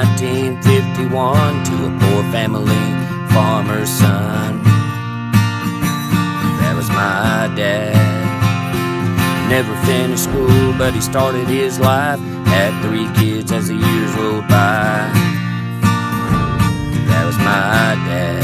1951 to a poor family farmer's son. That was my dad. Never finished school, but he started his life. Had 3 kids as the years rolled by. That was my dad.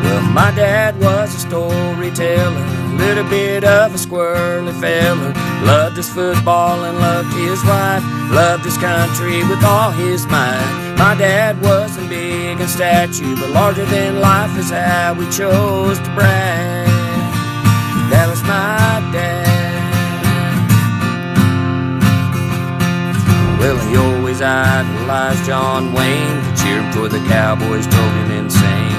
Well, my dad was a storyteller, a little bit of a squirrely feller. Loved his football and loved his wife, loved his country with all his might. My dad wasn't big in stature, but larger than life is how we chose to brag. That was my dad. Well, he always idolized John Wayne, cheered for the Cowboys, drove him insane.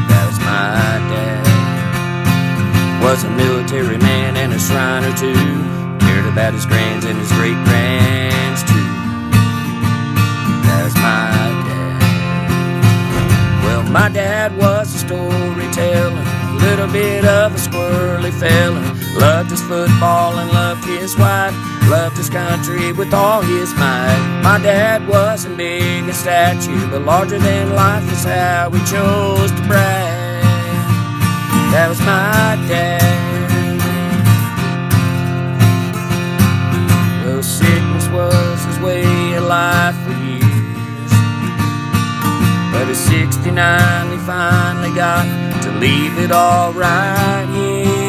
That was my dad. Was a military man and a Shriner too, cared about his grands and his great-grands too. That was my dad. Well, my dad was a storyteller, a little bit of a squirrely fella. Loved his football and loved his wife, loved his country with all his might. My dad wasn't big in stature, but larger than life is how we chose to brag. That was my dad. Well, sickness was his way of life for years, but at 69 he finally got to leave it all right here.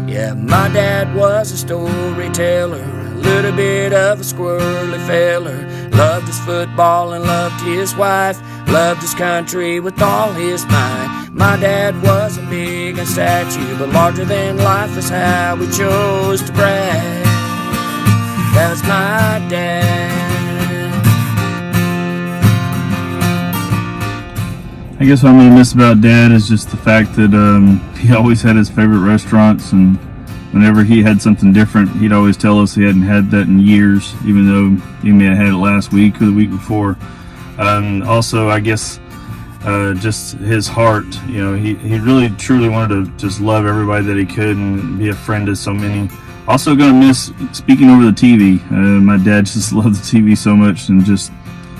Yeah, my dad was a storyteller, a little bit of a squirrely feller. Loved his football and loved his wife, loved his country with all his might. My dad wasn't big in stature, but larger than life is how we chose to brag. That was my dad. I guess what I'm going to miss about Dad is just the fact that he always had his favorite restaurants, and whenever he had something different, he'd always tell us he hadn't had that in years, even though he may have had it last week or the week before. Also, I guess just his heart, you know, he really truly wanted to just love everybody that he could and be a friend to so many. Also going to miss speaking over the TV. My dad just loved the TV so much, and just,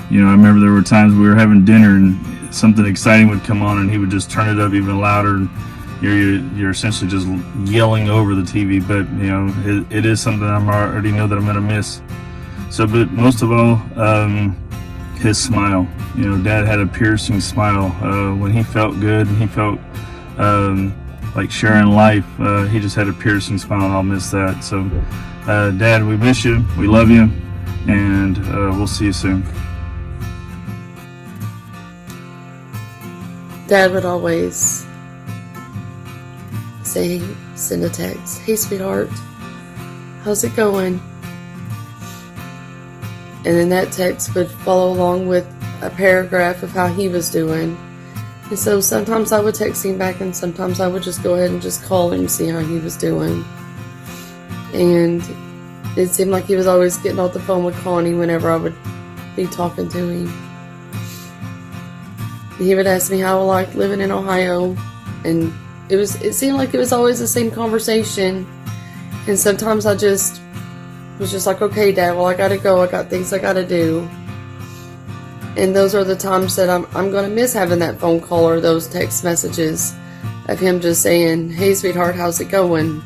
you know, I remember there were times we were having dinner and something exciting would come on and he would just turn it up even louder, and you're essentially just yelling over the TV. But, you know, it is something I already know that I'm going to miss. So, but most of all, his smile. You know, Dad had a piercing smile. When he felt good and he felt like sharing life, he just had a piercing smile, and I'll miss that. So, Dad, we miss you, we love you, and we'll see you soon. Dad would always send a text, "Hey sweetheart, how's it going?" And then that text would follow along with a paragraph of how he was doing. And so sometimes I would text him back, and sometimes I would just go ahead and just call him, see how he was doing. And it seemed like he was always getting off the phone with Connie whenever I would be talking to him. He would ask me how I liked living in Ohio, and it seemed like it was always the same conversation. And sometimes I just was just like, "Okay, Dad, well, I gotta go, I got things I gotta do." And those are the times that I'm gonna miss having that phone call or those text messages of him just saying, "Hey sweetheart, how's it going?"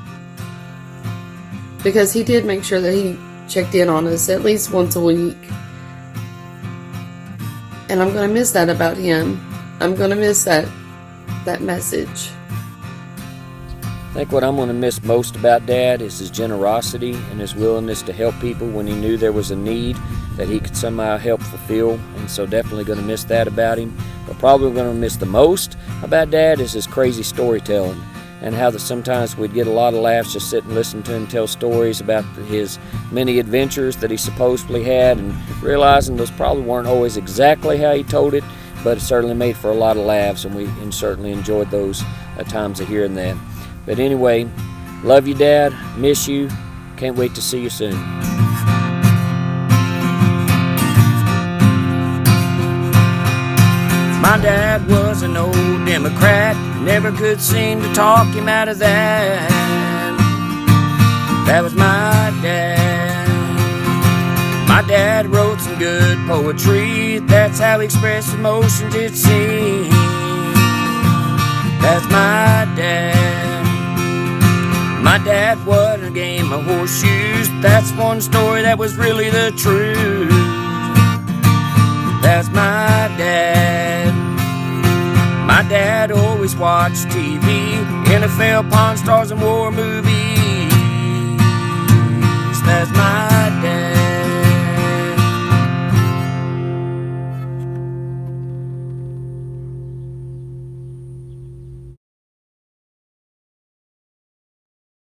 Because he did make sure that he checked in on us at least once a week. And I'm going to miss that about him. I'm going to miss that message. I think what I'm going to miss most about Dad is his generosity and his willingness to help people when he knew there was a need that he could somehow help fulfill. And so definitely going to miss that about him. But probably going to miss the most about Dad is his crazy storytelling, and how sometimes we'd get a lot of laughs just sitting and listening to him tell stories about his many adventures that he supposedly had, and realizing those probably weren't always exactly how he told it, but it certainly made for a lot of laughs, and we certainly enjoyed those times of hearing that. But anyway, love you, Dad, miss you, can't wait to see you soon. My dad was an old Democrat, never could seem to talk him out of that. That was my dad. My dad wrote some good poetry, that's how he expressed emotions it seems. That's my dad. My dad wasn't a game of horseshoes, that's one story that was really the truth. That's my dad. My dad always watched TV, NFL, Pawn Stars, and war movies.